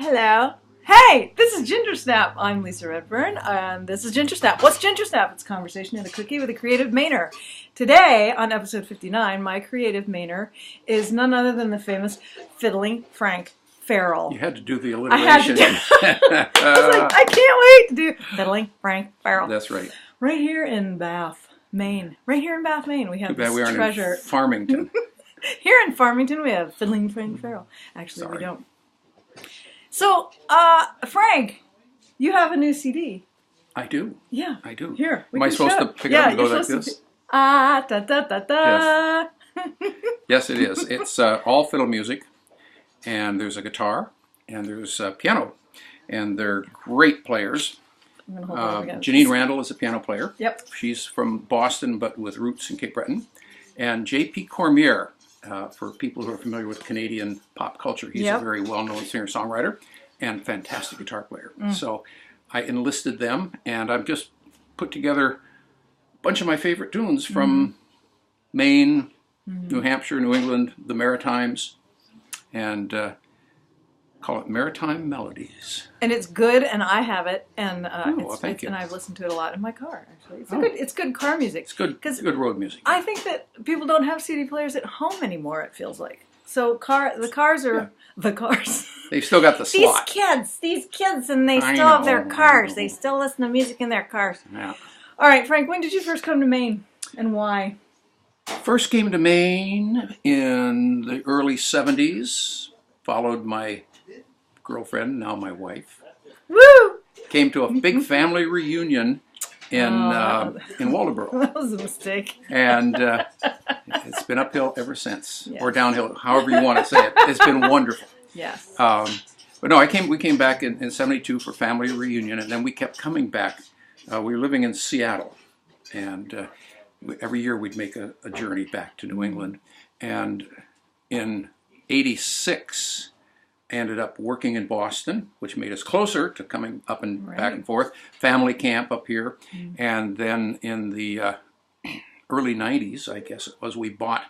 Hello. Hey, this is Gingersnap. I'm Lisa Redfern, and this is Gingersnap. What's Gingersnap? It's conversation in a cookie with a creative Mainer. Today, on episode 59, my creative Mainer is none other than the famous Fiddling Frank Ferrel. You had to do the I had to alliteration. I was like, I can't wait to do Fiddling Frank Ferrel. That's right. Right here in Bath, Maine. Right here in Bath, Maine, we have Too bad this we aren't treasure. in Farmington. Here in Farmington, we have Fiddling Frank Ferrel. Actually, Sorry. we don't. So, Frank, you have a new CD. I do. Yeah. I do. Here. Am I supposed to pick it up and go like this? Da da da da. Yes, it is. It's all fiddle music, and there's a guitar, and there's a piano, and they're great players. I'm gonna hold it up again. Janine Randall is a piano player. Yep. She's from Boston, but with roots in Cape Breton. And J.P. Cormier, for people who are familiar with Canadian pop culture, he's a very well-known singer-songwriter and fantastic guitar player. So I enlisted them, and I've just put together a bunch of my favorite tunes from Maine, New Hampshire, New England, the Maritimes, and call it Maritime Melodies. And it's good, and I have it, and thank you. and I've listened to it a lot in my car. Actually, it's good car music. It's good road music. I think that people don't have CD players at home anymore. It feels like the cars are the cars. They've still got the slot. These kids, and they I still have know, their I cars. know. They still listen to music in their cars. Yeah. All right, Frank, when did you first come to Maine, and why? First came to Maine in the early 70s, followed my girlfriend, now my wife. Woo! Came to a big family reunion in Waldoboro. That was a mistake. And it's been uphill ever since, Yes. or downhill, however you want to say it. It's been wonderful. Yes. But no, we came back in 72 for family reunion, and then we kept coming back. We were living in Seattle, and every year we'd make a journey back to New England. And in 86, I ended up working in Boston, which made us closer to coming up and back and forth. Family camp up here. And then in the early 90s, I guess it was, we bought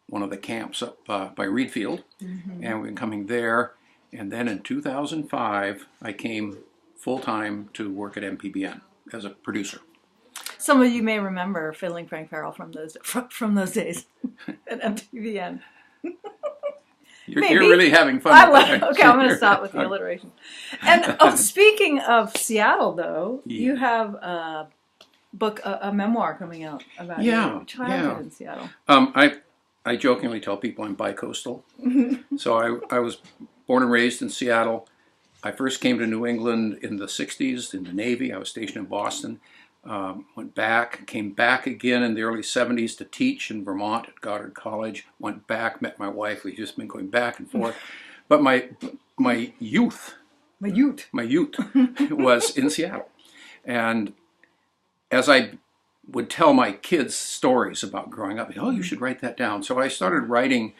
one of the camps up by Reedfield. And we've been coming there. And then in 2005, I came full-time to work at MPBN as a producer. Some of you may remember Fiddling Frank Ferrel from those days at MTVN. You're really having fun. Okay, I'm going to stop with the alliteration. And speaking of Seattle, though, you have a book, a memoir coming out about your childhood in Seattle. I jokingly tell people I'm bi-coastal. So I was born and raised in Seattle. I first came to New England in the 60s in the Navy. I was stationed in Boston. Went back, came back again in the early 70s to teach in Vermont at Goddard College. Went back, met my wife. We've just been going back and forth. But my youth was in Seattle. And as I would tell my kids stories about growing up, oh, you should write that down. So I started writing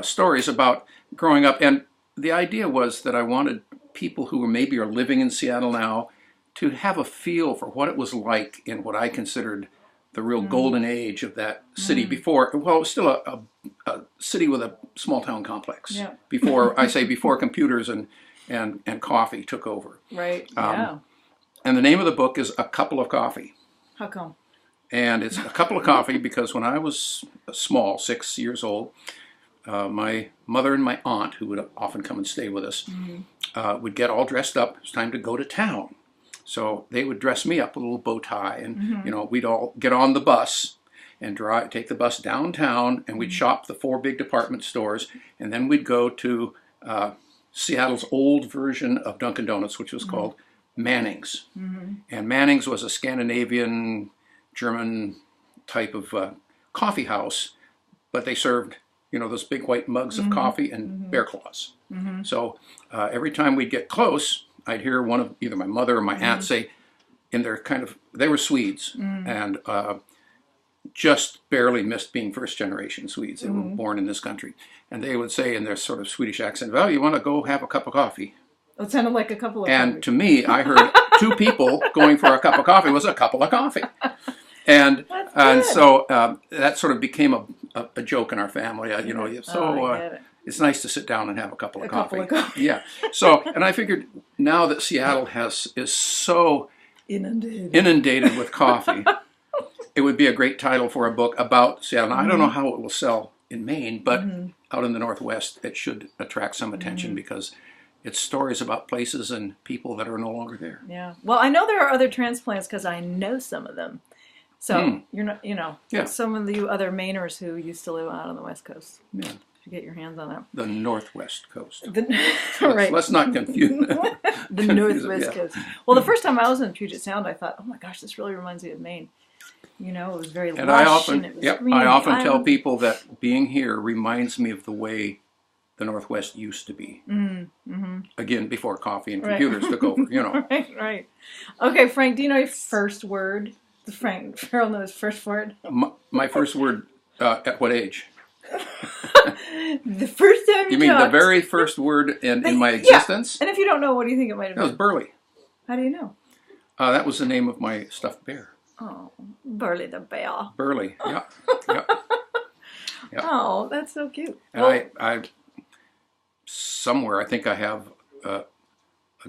stories about growing up. And the idea was that I wanted people who maybe are living in Seattle now to have a feel for what it was like in what I considered the real golden age of that city before, well, it was still a city with a small town complex. Yeah. Before computers and coffee took over. Right, yeah. And the name of the book is A Couple of Coffee. How come? And it's A Couple of Coffee because when I was small, 6 years old, my mother and my aunt, who would often come and stay with us, would get all dressed up. It was time to go to town. So they would dress me up with a little bow tie, and we'd all get on the bus and take the bus downtown, and we'd shop the 4 big department stores, and then we'd go to Seattle's old version of Dunkin' Donuts, which was called Manning's. And Manning's was a Scandinavian, German type of coffee house, but they served those big white mugs of coffee and bear claws. So every time we'd get close, I'd hear one of either my mother or my aunt say, they were Swedes, and just barely missed being first generation Swedes. They were born in this country. And they would say in their sort of Swedish accent, well, you want to go have a cup of coffee? It sounded like a couple of And coffee. to me, I heard 2 people going for a cup of coffee was a couple of coffee. And so that sort of became a joke in our family. it's nice to sit down and have a couple of coffee. Couple of coffee. Yeah. So, and I figured now that Seattle is so inundated with coffee, it would be a great title for a book about Seattle. Now, I don't know how it will sell in Maine, but out in the Northwest, it should attract some attention because it's stories about places and people that are no longer there. Yeah. Well, I know there are other transplants because I know some of them. So you're not, some of you other Mainers who used to live out on the West Coast. Yeah. You get your hands on that. The Northwest Coast. Right. Let's not confuse the Northwest Coast. Well, the first time I was in Puget Sound, I thought, oh my gosh, this really reminds me of Maine. It was very lush and it was green. I often tell people that being here reminds me of the way the Northwest used to be. Again, before coffee and computers took over, Right. Okay, Frank, do you know your first word? Ferrel knows first word. My first word, at what age? The first time you mean talked. The very first word in my existence? And if you don't know, what do you think it might have been? That was Burley. How do you know? That was the name of my stuffed bear. Oh, Burley the bear. Burley, yeah. Oh, that's so cute. And I somewhere, I think I have a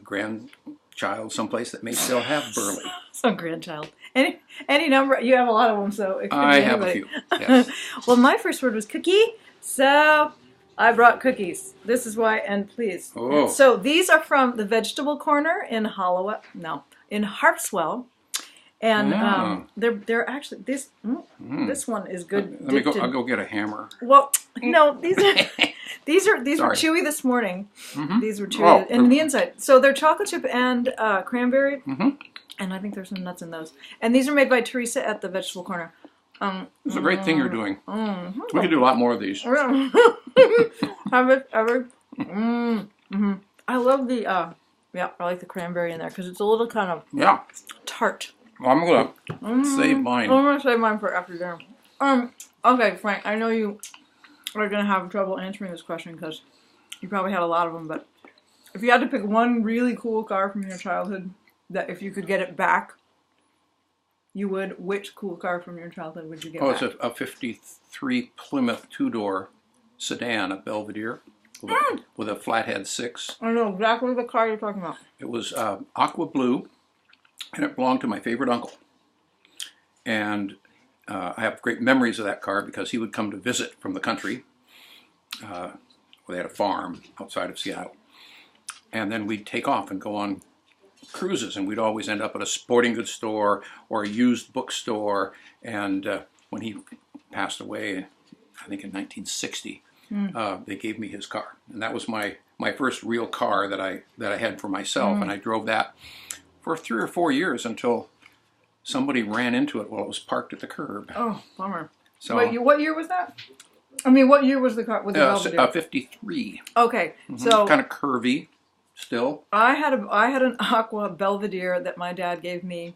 grandchild someplace that may still have Burley. Some grandchild. Any number. You have a lot of them, so it could I be have anybody. a few, yes. Well, my first word was cookie, so I brought cookies. This is why, and please. Oh. So these are from the Vegetable Corner in Harpswell. And they're actually this one is good. Let me go. I'll go get a hammer. Well, no, these were chewy this morning. These were chewy and the inside. So they're chocolate chip and cranberry, and I think there's some nuts in those. And these are made by Teresa at the Vegetable Corner. It's a great thing you're doing. We could do a lot more of these. Have it ever? I love the I like the cranberry in there because it's a little kind of tart. Well, I'm gonna save mine. I'm gonna save mine for after dinner. Okay, Frank. I know you are gonna have trouble answering this question because you probably had a lot of them. But if you had to pick one really cool car from your childhood that if you could get it back, you would. Which cool car from your childhood would you get back? It's a '53 Plymouth two-door sedan, a Belvedere, with a flathead 6. I know exactly the car you're talking about. It was aqua blue. And it belonged to my favorite uncle. And I have great memories of that car because he would come to visit from the country. Where they had a farm outside of Seattle. And then we'd take off and go on cruises. And we'd always end up at a sporting goods store or a used bookstore. And when he passed away, I think in 1960, they gave me his car. And that was my first real car that I had for myself. And I drove that for 3 or 4 years until somebody ran into it while it was parked at the curb. Oh, bummer. So, wait, what year was that? I mean, what year was the car with the Belvedere? 53. Okay, so kind of curvy, still. I had an Aqua Belvedere that my dad gave me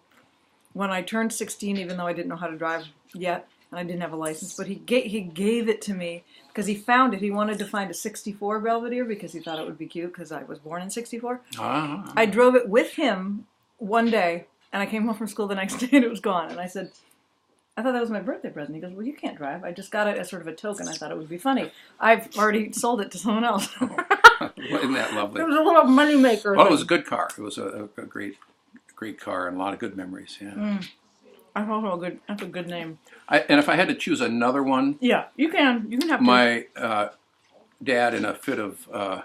when I turned 16, even though I didn't know how to drive yet, and I didn't have a license. But he gave it to me because he found it. He wanted to find a '64 Belvedere because he thought it would be cute because I was born in '64. I drove it with him one day, and I came home from school the next day, and it was gone. And I said, I thought that was my birthday present. He goes, well, you can't drive. I just got it as sort of a token. I thought it would be funny. I've already sold it to someone else. Isn't that lovely? It was a little money maker. Well, it was a good car. It was a great car and a lot of good memories. Yeah. That's a good name. And if I had to choose another one, yeah, you can have my dad, in a fit of I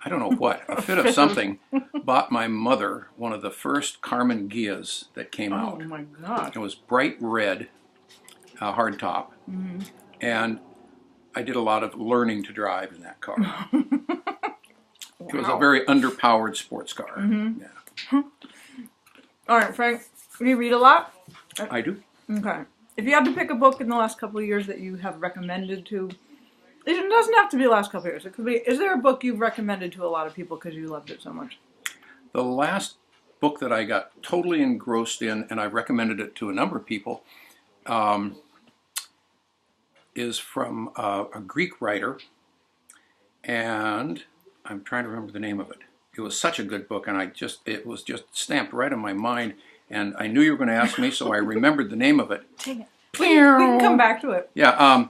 don't know what, a fit of something, bought my mother one of the first Carmen Gias that came out. Oh my God! It was bright red, hard top, and I did a lot of learning to drive in that car. It was a very underpowered sports car. Yeah. All right, Frank, do you read a lot? I do. Okay. If you had to pick a book in the last couple of years that you have recommended to, it doesn't have to be the last couple of years. It could be. Is there a book you've recommended to a lot of people because you loved it so much? The last book that I got totally engrossed in, and I've recommended it to a number of people, is from a Greek writer, and I'm trying to remember the name of it. It was such a good book, and it was just stamped right in my mind, and I knew you were going to ask me, so I remembered the name of it. Dang it. We can come back to it. Yeah,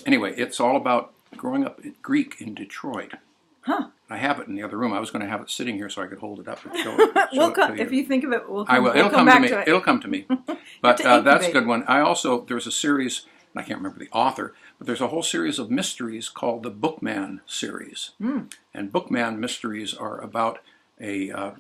Anyway, it's all about growing up Greek in Detroit. Huh. I have it in the other room. I was going to have it sitting here so I could hold it up and show it. If you think of it, I will. It'll come to me. It'll come to me. But to that's a good one. There's a series, and I can't remember the author, but there's a whole series of mysteries called the Bookman series. And Bookman mysteries are about a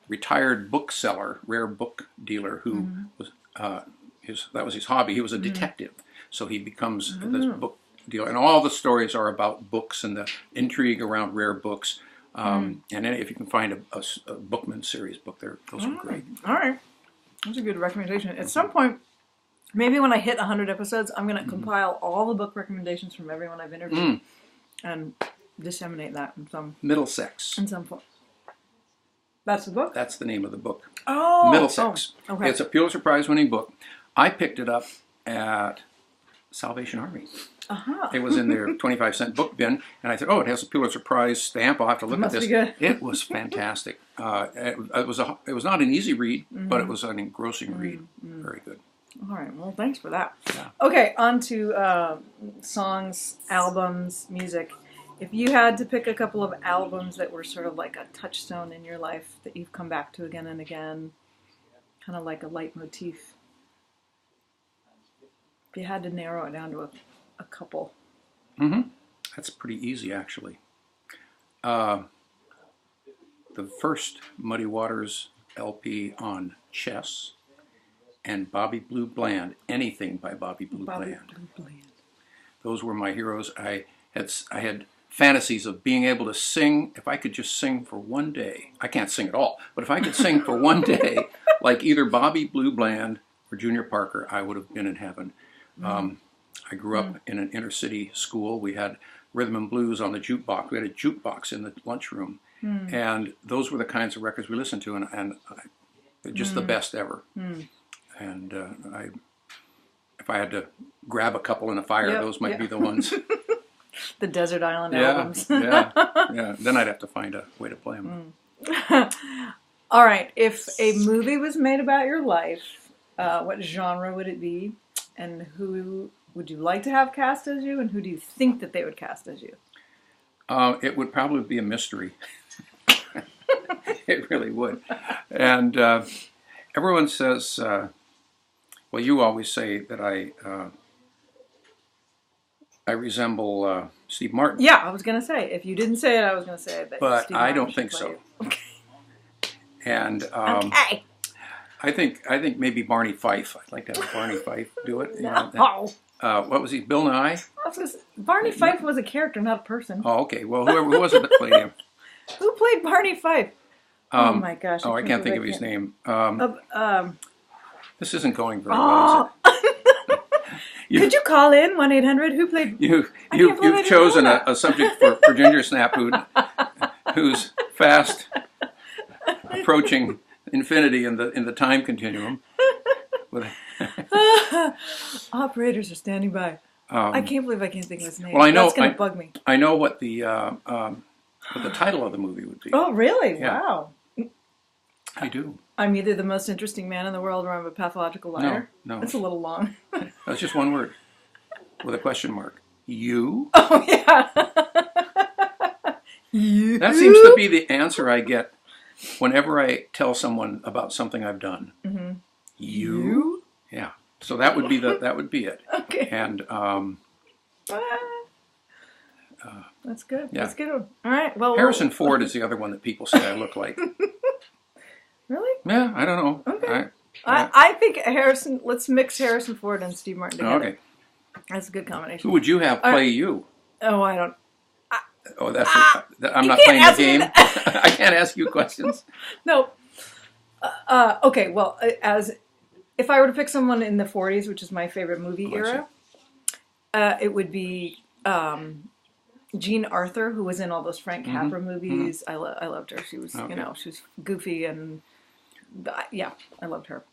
retired bookseller, rare book dealer who was that was his hobby. He was a detective, so he becomes this book dealer, and all the stories are about books and the intrigue around rare books. And if you can find a Bookman series book, those are great. All right, that's a good recommendation. At some point, maybe when I hit 100 episodes, I'm going to compile all the book recommendations from everyone I've interviewed and disseminate that in some Middlesex. in some form. That's the book? That's the name of the book. Oh, Middlesex. Oh, okay. It's a Pulitzer Prize-winning book. I picked it up at Salvation Army. It was in their 25-cent book bin, and I said, "Oh, it has a Pulitzer Prize stamp. I'll have to look at this." Be good. It was fantastic. It was not an easy read, but it was an engrossing read. Very good. All right. Well, thanks for that. Yeah. Okay, on to songs, albums, music. If you had to pick a couple of albums that were sort of like a touchstone in your life that you've come back to again and again, kind of like a leitmotif, if you had to narrow it down to a couple. That's pretty easy, actually. The first Muddy Waters LP on Chess and Bobby Blue Bland, anything by Bobby Blue Bland. Those were my heroes. I had fantasies of being able to sing. If I could just sing for one day, I can't sing at all, but if I could sing for one day, like either Bobby Blue Bland or Junior Parker, I would have been in heaven. I grew up in an inner city school. We had rhythm and blues on the jukebox. We had a jukebox in the lunchroom, and those were the kinds of records we listened to, and they're just the best ever. And if I had to grab a couple in a fire, those might be the ones. The Desert Island albums. Yeah. Then I'd have to find a way to play them. All right. If a movie was made about your life, what genre would it be? And who would you like to have cast as you? And who do you think that they would cast as you? It would probably be a mystery. It really would. And everyone says, well, you always say that I resemble Steve Martin. Yeah, I was going to say. If you didn't say it, I was going to say it. But Steve I Martin don't think play so. you. Okay. And Okay. I think maybe Barney Fife. I'd like to have Barney Fife do it. No. What was he? Bill Nye? Barney Fife was a character, not a person. Oh, okay. Well, who was it that played him? Who played Barney Fife? Oh my gosh! I can't think of his name. This isn't going very well, is it? Could you call in 1-800? Who played? You've chosen a subject for Gingersnap who's fast approaching infinity in the time continuum. Operators are standing by. I can't believe I can't think of his name. Well, I know that's going to bug me. I know what the title of the movie would be. Oh, really? Yeah. Wow. I do. I'm either the most interesting man in the world or I'm a pathological liar. No. That's a little long. That's just one word with a question mark. You? Oh, yeah. You? That seems to be the answer I get whenever I tell someone about something I've done. Mm-hmm. You? Yeah. So that would be it. Okay. And that's good. Yeah. That's good. All right. Well, Harrison Ford is the other one that people say I look like. Really? Yeah, I don't know. Okay. I think Harrison. Let's mix Harrison Ford and Steve Martin together. Okay. That's a good combination. Who would you have play you? Oh, I don't. Oh, I'm not playing the game. I can't ask you questions. No. Okay. Well, if I were to pick someone in the 40s, which is my favorite movie era, it would be Jean Arthur, who was in all those Frank Capra movies. Mm-hmm. I loved her. She was, she was goofy and I loved her.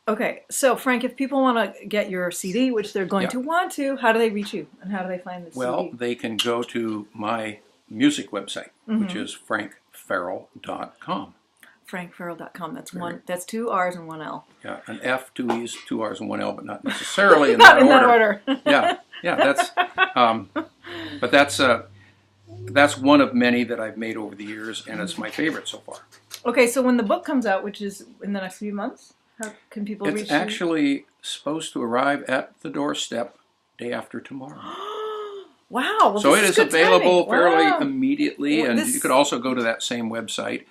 Okay, so Frank, if people want to get your CD, which they're going to want to, how do they reach you and how do they find the CD? Well, they can go to my music website, which is frankferrel.com. frankferrel.com. That's one. That's 2 R's and 1 L. Yeah, an F, 2 E's, 2 R's, and 1 L, but not necessarily in Not that in order. that order. Yeah. That's. But that's one of many that I've made over the years, and it's my favorite so far. Okay, so when the book comes out, which is in the next few months, how can people reach you? It's actually supposed to arrive at the doorstep day after tomorrow. Wow. Well, So it is available fairly Wow. immediately, Well, and this- you could also go to that same website.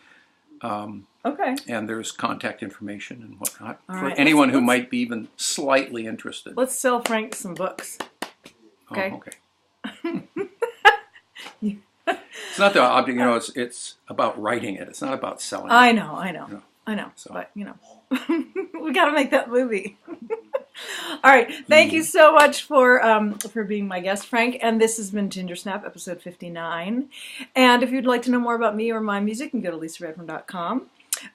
Okay. And there's contact information and whatnot All for right. anyone who Let's- might be even slightly interested. Let's sell Frank some books. Okay. Oh, okay. It's not the object, it's about writing it. It's not about selling it. I know. So. But, we got to make that movie. All right. Thank you so much for being my guest, Frank. And this has been Gingersnap, episode 59. And if you'd like to know more about me or my music, you can go to lisaredfern.com.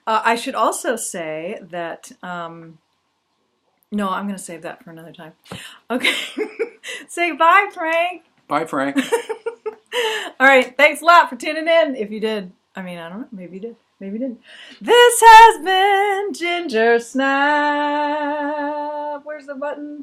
I should also say that, no, I'm going to save that for another time. Okay. Say bye, Frank. Bye, Frank. All right. Thanks a lot for tuning in. If you did, I don't know. Maybe you did. Maybe you didn't. This has been Gingersnap. Where's the button?